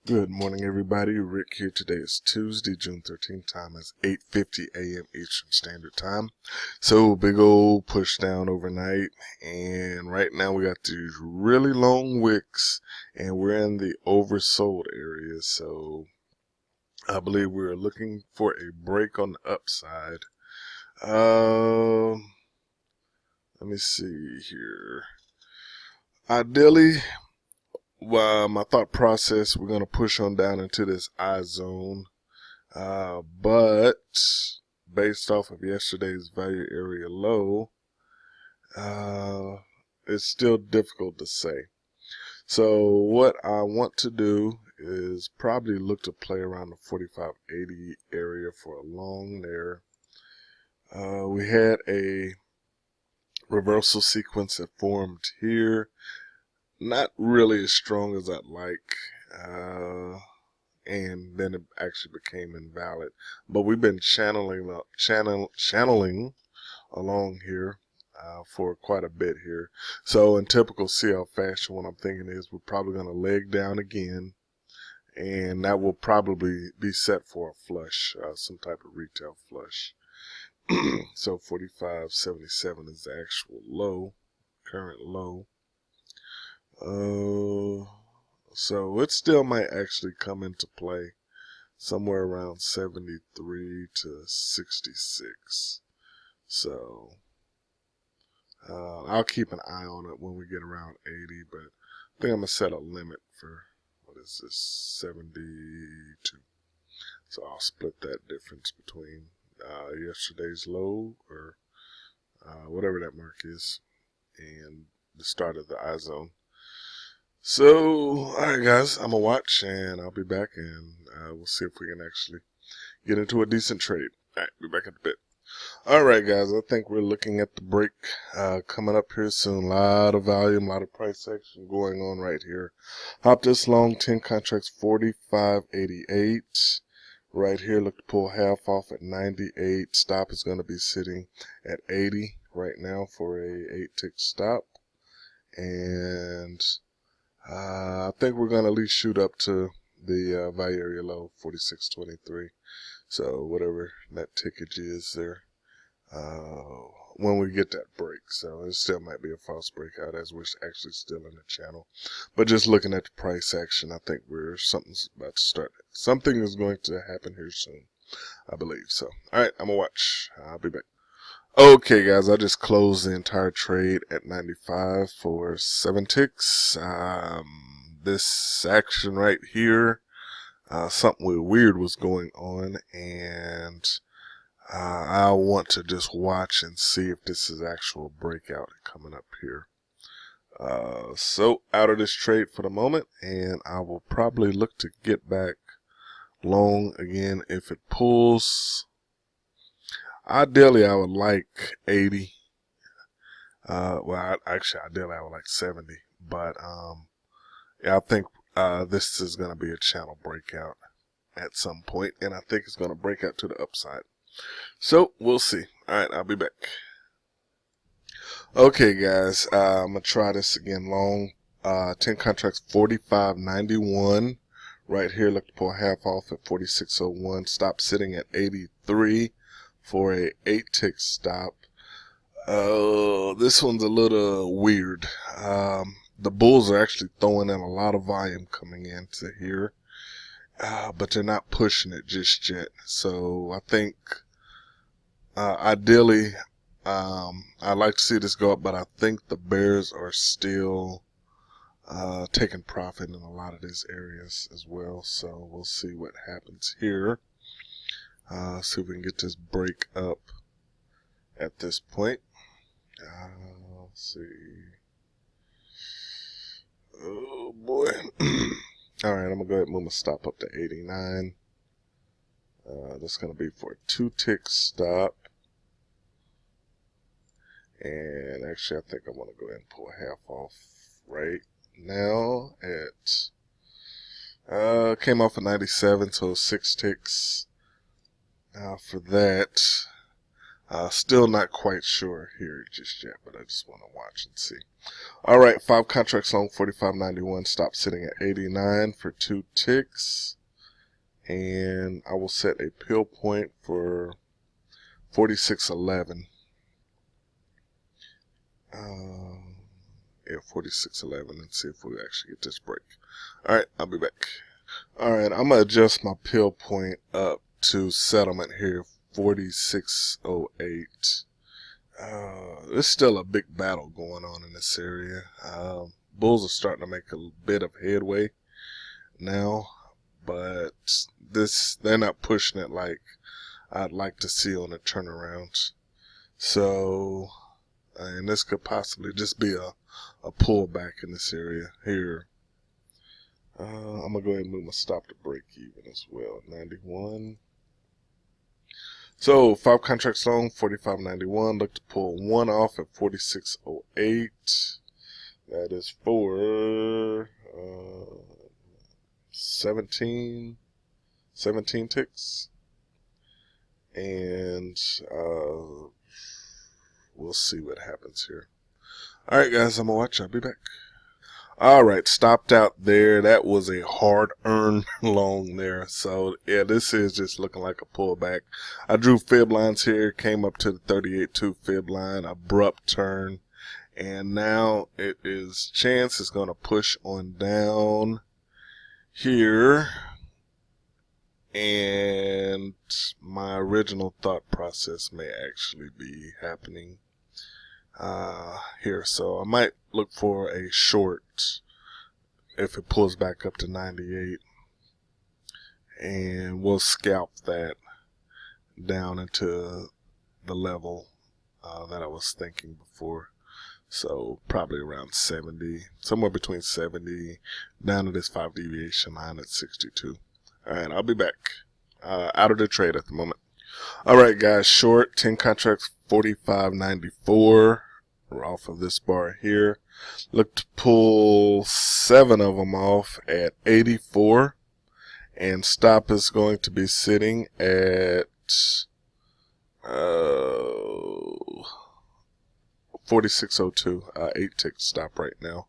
Good morning, everybody. Rick here. Today is Tuesday, June 13th. Time is 8:50 a.m. Eastern Standard Time. So, big old push down overnight. And right now we got these really long wicks, and we're in the oversold area. So, I believe we're looking for a break on the upside. Let me see here. Ideally, my thought process, we're going to push on down into this I zone. But based off of yesterday's value area low, it's still difficult to say. So what I want to do is probably look to play around the 45.80 area for a long there. We had a reversal sequence that formed here. Not really as strong as I'd like. And then it actually became invalid. But we've been channeling along here for quite a bit here. So in typical CL fashion, what I'm thinking is we're probably going to leg down again, and that will probably be set for a flush, some type of retail flush. So 45.77 is the actual low, current low. So it still might actually come into play somewhere around 73 to 66. So I'll keep an eye on it when we get around 80, but I think I'm going to set a limit for, what is this, 72. So I'll split that difference between yesterday's low, or whatever that mark is, and the start of the I zone. So, alright guys, I'm going to watch, and I'll be back, and we'll see if we can actually get into a decent trade. Alright, be back in a bit. Alright guys, I think we're looking at the break coming up here soon. A lot of volume, a lot of price action going on right here. Hop this long, 10 contracts, 45.88. Right here, look to pull half off at 98. Stop is going to be sitting at 80 right now for a 8-tick stop. And I think we're going to at least shoot up to the value area low, 46.23. So whatever that tickage is there, when we get that break. So it still might be a false breakout as we're actually still in the channel. But just looking at the price action, I think something's about to start. Something is going to happen here soon, I believe. So, all right, I'm going to watch. I'll be back. Okay, guys, I just closed the entire trade at 95 for 7 ticks. This action right here, something weird was going on, and I want to just watch and see if this is actual breakout coming up here. So out of this trade for the moment, and I will probably look to get back long again if it pulls. Ideally, I would like 80. Ideally, I would like 70. But yeah, I think this is going to be a channel breakout at some point, and I think it's going to break out to the upside. So we'll see. All right, I'll be back. Okay, guys, I'm gonna try this again long. 10 contracts, 45.91. Right here, look to pull half off at 46.01. Stop sitting at 83 for a 8-tick stop. This one's a little weird. The bulls are actually throwing in a lot of volume coming into here, but they're not pushing it just yet. So I think ideally, I'd like to see this go up, but I think the bears are still taking profit in a lot of these areas as well. So we'll see what happens here. See if we can get this break up at this point. Let's see. Oh boy. All right, I'm gonna go ahead and move my stop up to 89. That's gonna be for a 2-tick stop. And actually, I think I want to go ahead and pull half off right now at, came off at 97, so 6 ticks for that. Still not quite sure here just yet, but I just want to watch and see. All right, 5 contracts long, 45.91. Stop sitting at 89 for 2 ticks. And I will set a pill point for 46.11. Yeah, 46.11, and see if we actually get this break. All right, I'll be back. All right, I'm gonna adjust my pill point up to settlement here, 46.08. There's still a big battle going on in this area. Bulls are starting to make a bit of headway now, but they're not pushing it like I'd like to see on the turnarounds. So, and this could possibly just be a pullback in this area here. I'm gonna go ahead and move my stop to break even as well, 91. So 5 contracts long, 45.91. Look to pull one off at 46.08. That is for 17 ticks, and we'll see what happens here. All right, guys, I'm gonna watch. I'll be back. All right, stopped out there. That was a hard-earned long there. So, yeah, this is just looking like a pullback. I drew fib lines here, came up to the 38.2 fib line, abrupt turn. And now it is chance it's going to push on down here. And my original thought process may actually be happening here. So I might look for a short if it pulls back up to 98, and we'll scalp that down into the level that I was thinking before. So probably around 70, somewhere between 70 down to this 5 deviation line at 62. All right, I'll be back. Out of the trade at the moment. All right, guys, short 10 contracts, 45.94. We're off of this bar here. Look to pull 7 of them off at 84, and stop is going to be sitting at 46.02. 8 tick stop right now.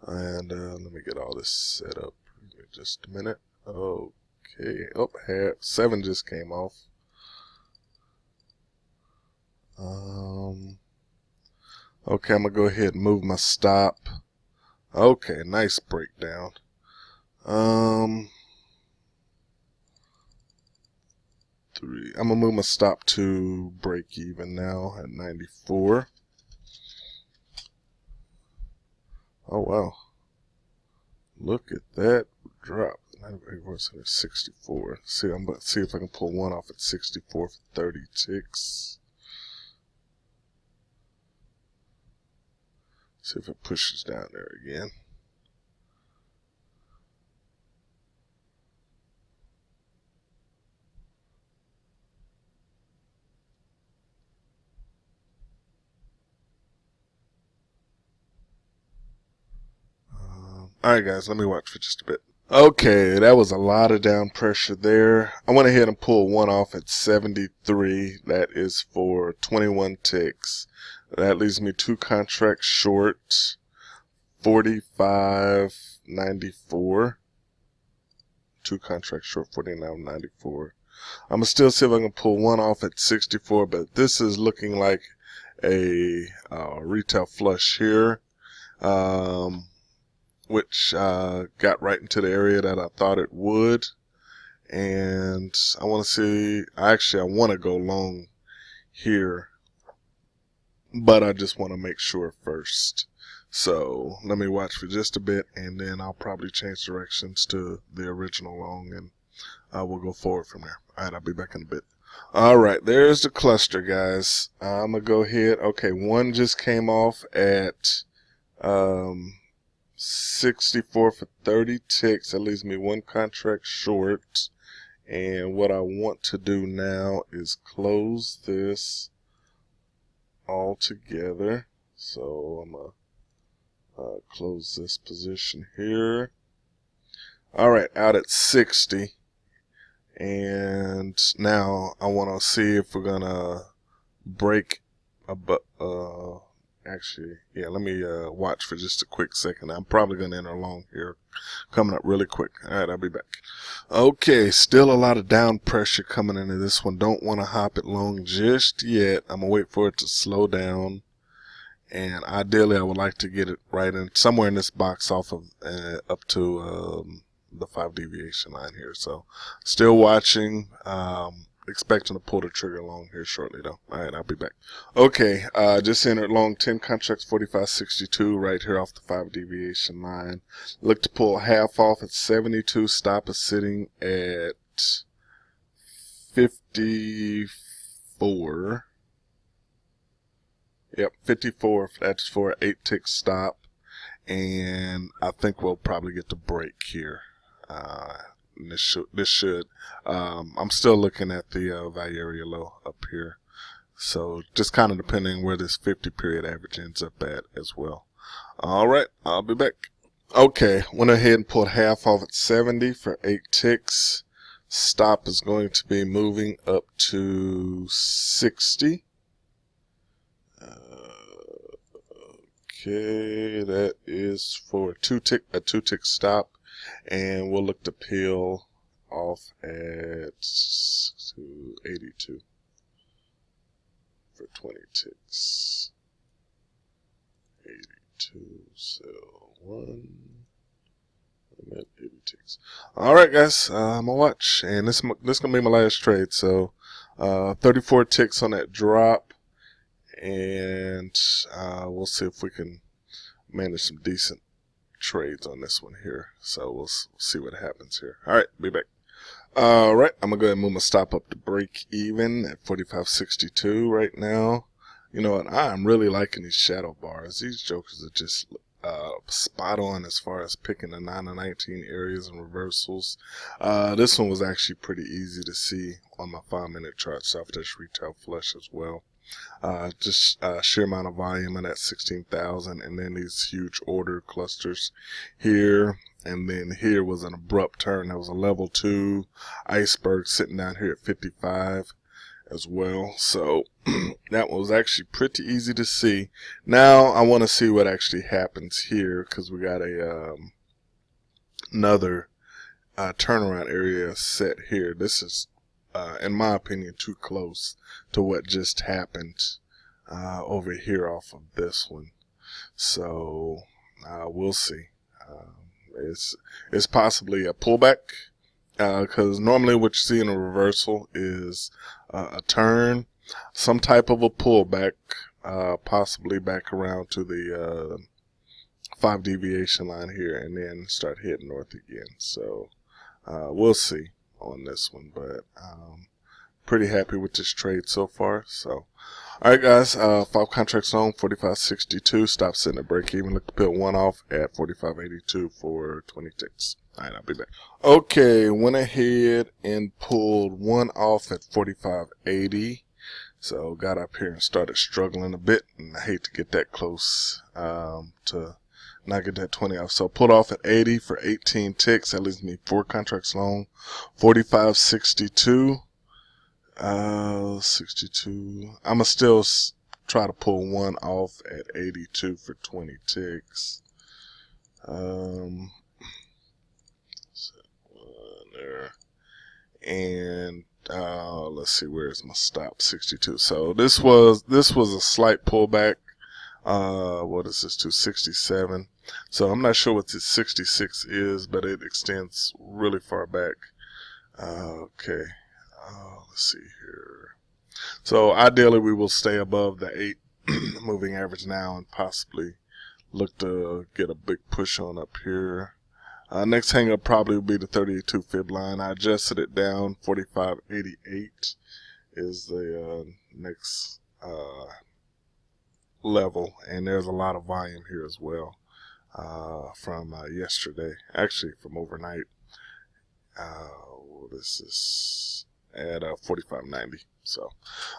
And let me get all this set up. Give me just a minute. Okay. Oh, 7 just came off. Okay, I'm going to go ahead and move my stop. Okay, nice breakdown. I'm going to move my stop to break even now at 94. Oh, wow. Look at that drop. 64. See, I'm going to see if I can pull one off at 64 for 30 ticks. See if it pushes down there again. Alright, guys, let me watch for just a bit. Okay, that was a lot of down pressure there. I went ahead and pulled one off at 73. That is for 21 ticks. That leaves me 2 contracts short, 45.94. 2 contracts short, 49.94. I'm gonna still see if I can pull one off at 64, but this is looking like a retail flush here, which got right into the area that I thought it would. And I want to see, I want to go long here, but I just want to make sure first. So let me watch for just a bit, and then I'll probably change directions to the original long, and we'll go forward from there. All right, I'll be back in a bit. All right, there's the cluster, guys. I'm going to go ahead. Okay, one just came off at 64 for 30 ticks. That leaves me 1 contract short. And what I want to do now is close this all together. So I'm going to close this position here. All right, out at 60. And now I want to see if we're going to break actually, yeah, let me watch for just a quick second. I'm probably going to enter long here, coming up really quick. All right, I'll be back. Okay, still a lot of down pressure coming into this one. Don't want to hop it long just yet. I'm going to wait for it to slow down. And ideally, I would like to get it right in somewhere in this box off of up to the 5 deviation line here. So still watching. Expecting to pull the trigger long here shortly though. Alright, I'll be back. Okay, just entered long 10 contracts 45.62 right here off the 5 deviation line. Look to pull half off at 72. Stop is sitting at 54. Yep, 54. That's for an 8 tick stop. And I think we'll probably get the break here. This should. I'm still looking at the value area low up here. So just kind of depending where this 50 period average ends up at as well. All right, I'll be back. Okay, went ahead and pulled half off at 70 for 8 ticks. Stop is going to be moving up to 60. Okay, that is for a two tick stop. And we'll look to peel off at 82 for 20 ticks. 82, so 1. I'm at 80 ticks. Alright guys, I'm gonna watch. And this gonna be my last trade. So 34 ticks on that drop. And we'll see if we can manage some decent trades on this one here. So we'll see what happens here. All right, be back. All right, I'm gonna go ahead and move my stop up to break even at 45.62 right now. You know what? I'm really liking these shadow bars. These jokers are just spot on as far as picking the 9 and 19 areas and reversals. This one was actually pretty easy to see on my 5-minute chart. Self-touch retail flush as well. Just sheer amount of volume in that 16,000, and then these huge order clusters here, and then here was an abrupt turn. That was a level 2 iceberg sitting down here at 55 as well. So that was actually pretty easy to see. Now I want to see what actually happens here, because we got a another turnaround area set here. This is in my opinion, too close to what just happened over here off of this one. So we'll see. It's possibly a pullback, because normally what you see in a reversal is a turn, some type of a pullback, possibly back around to the 5 deviation line here, and then start heading north again. So we'll see on this one, but pretty happy with this trade so far. So alright guys, 5 contracts on 45.62, stop sitting at break even. Look to peel one off at 45.82 for 20 ticks. Alright, I'll be back. Okay, went ahead and pulled one off at 45.80. So got up here and started struggling a bit, and I hate to get that close to not get that 20 off. So pulled off at 80 for 18 ticks. That leaves me 4 contracts long. 45.62. 62. I'ma still try to pull one off at 82 for 20 ticks. There. And let's see, where's my stop? 62. So this was a slight pullback. What is this to 67? So I'm not sure what this 66 is, but it extends really far back. Okay. Let's see here. So ideally we will stay above the 8 moving average now and possibly look to get a big push on up here. Next hang up probably will be the 32 fib line. I adjusted it down. 45.88 is the next level, and there's a lot of volume here as well from yesterday, actually from overnight. This is at 45.90. So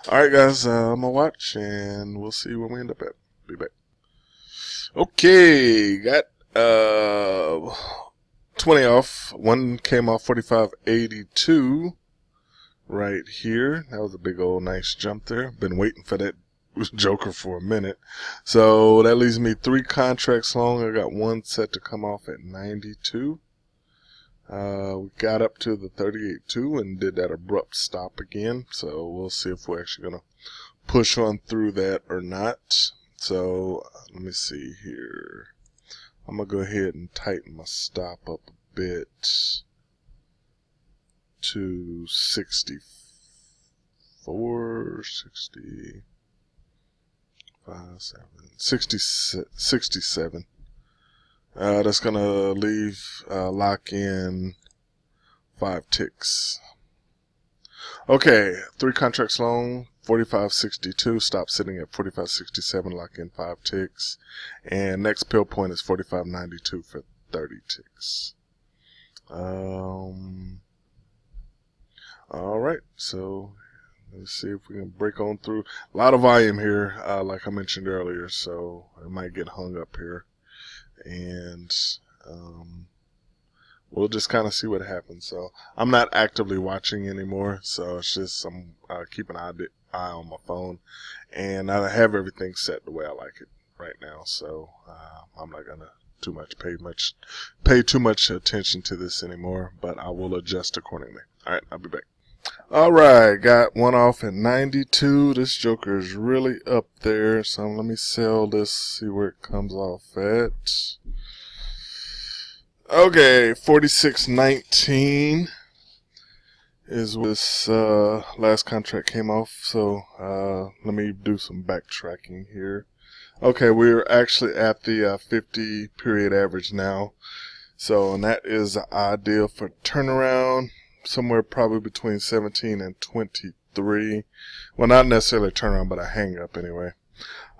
alright guys, I'm gonna watch and we'll see where we end up at. Be back. Okay, got 20 off. One came off 45.82. right here. That was a big old nice jump there. Been waiting for that joker for a minute. So that leaves me 3 contracts long. I got one set to come off at 92. We got up to the 38.2 and did that abrupt stop again. So we'll see if we're actually going to push on through that or not. So let me see here. I'm going to go ahead and tighten my stop up a bit to 64, 65, 67. That's going to leave lock in 5 ticks. Okay, 3 contracts long, 45.62, stop sitting at 45.67, lock in 5 ticks. And next pill point is 45.92 for 30 ticks. Alright, so let's see if we can break on through. A lot of volume here, like I mentioned earlier, so it might get hung up here. And we'll just kind of see what happens. So I'm not actively watching anymore, so it's just I'm keeping an eye on my phone, and I have everything set the way I like it right now. So I'm not gonna pay too much attention to this anymore, but I will adjust accordingly. All right, I'll be back. All right, got one off at 92. This joker is really up there, so let me sell this, see where it comes off at. Okay, 46.19 is where this last contract came off, so let me do some backtracking here. Okay, we're actually at the 50 period average now, so and that is ideal for turnaround, somewhere probably between 17 and 23. Well, not necessarily a turnaround, but a hang up anyway.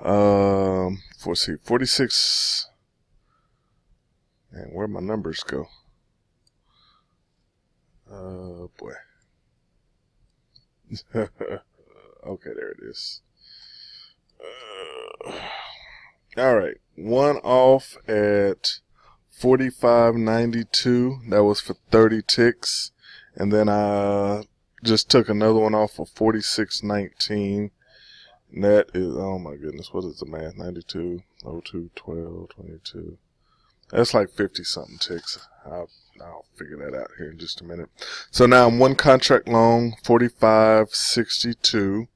Let's see, 46. And where'd my numbers go? Oh boy. Okay, there it is. Alright, one off at 45.92. That was for 30 ticks. And then I just took another one off for 46.19. And that is, oh my goodness, what is the math? 92, 02, 12, 22. That's like 50 something ticks. I'll figure that out here in just a minute. So now I'm 1 contract long, 45.62.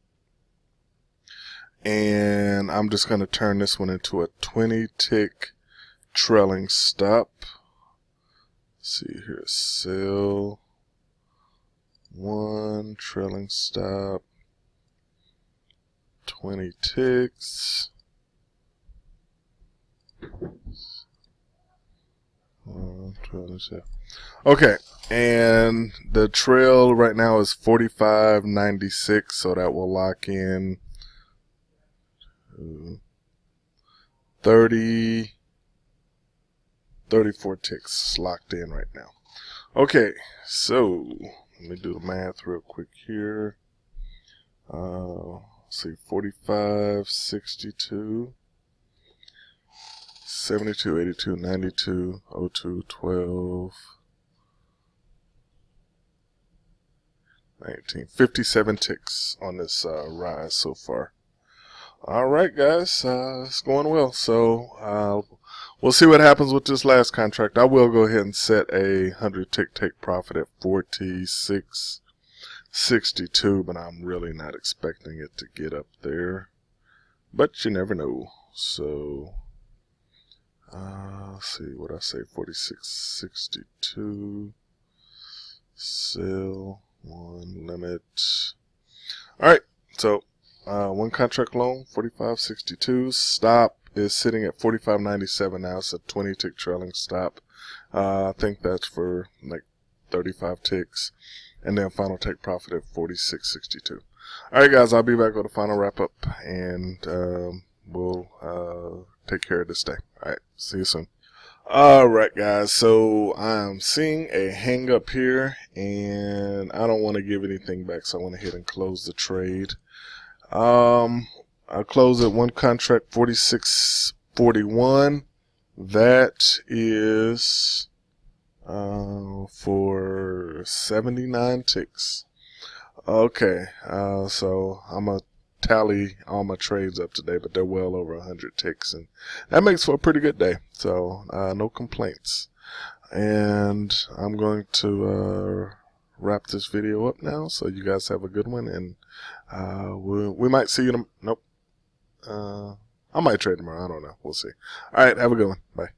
And I'm just going to turn this one into a 20 tick trailing stop. Let's see here, sell 1 trailing stop, 20 ticks. Okay, and the trail right now is 45.96, so that will lock in 34 ticks locked in right now. Okay, so let me do the math real quick here. Let's see, 45.62. 72, 82, 92, 02, 12, 19, 57 ticks on this rise so far. All right, guys, it's going well. So we'll see what happens with this last contract. I will go ahead and set a 100 tick take profit at 46.62, but I'm really not expecting it to get up there. But you never know. So let's see what I say, 46.62, sell, 1 limit. Alright, so 1 contract long, 45.62, stop is sitting at 45.97 now. It's a 20 tick trailing stop. I think that's for like 35 ticks, and then final take profit at 46.62. Alright guys, I'll be back with a final wrap up, and we'll take care of this day. Alright, see you soon. Alright guys, so I'm seeing a hang up here, and I don't want to give anything back, so I went ahead and close the trade. I closed at 1 contract 46.41. That is for 79 ticks. Okay, so I'm gonna tally all my trades up today, but they're well over 100 ticks, and that makes for a pretty good day. So no complaints. And I'm going to wrap this video up now. So you guys have a good one, and we might see you. Nope. I might trade tomorrow. I don't know. We'll see. All right. Have a good one. Bye.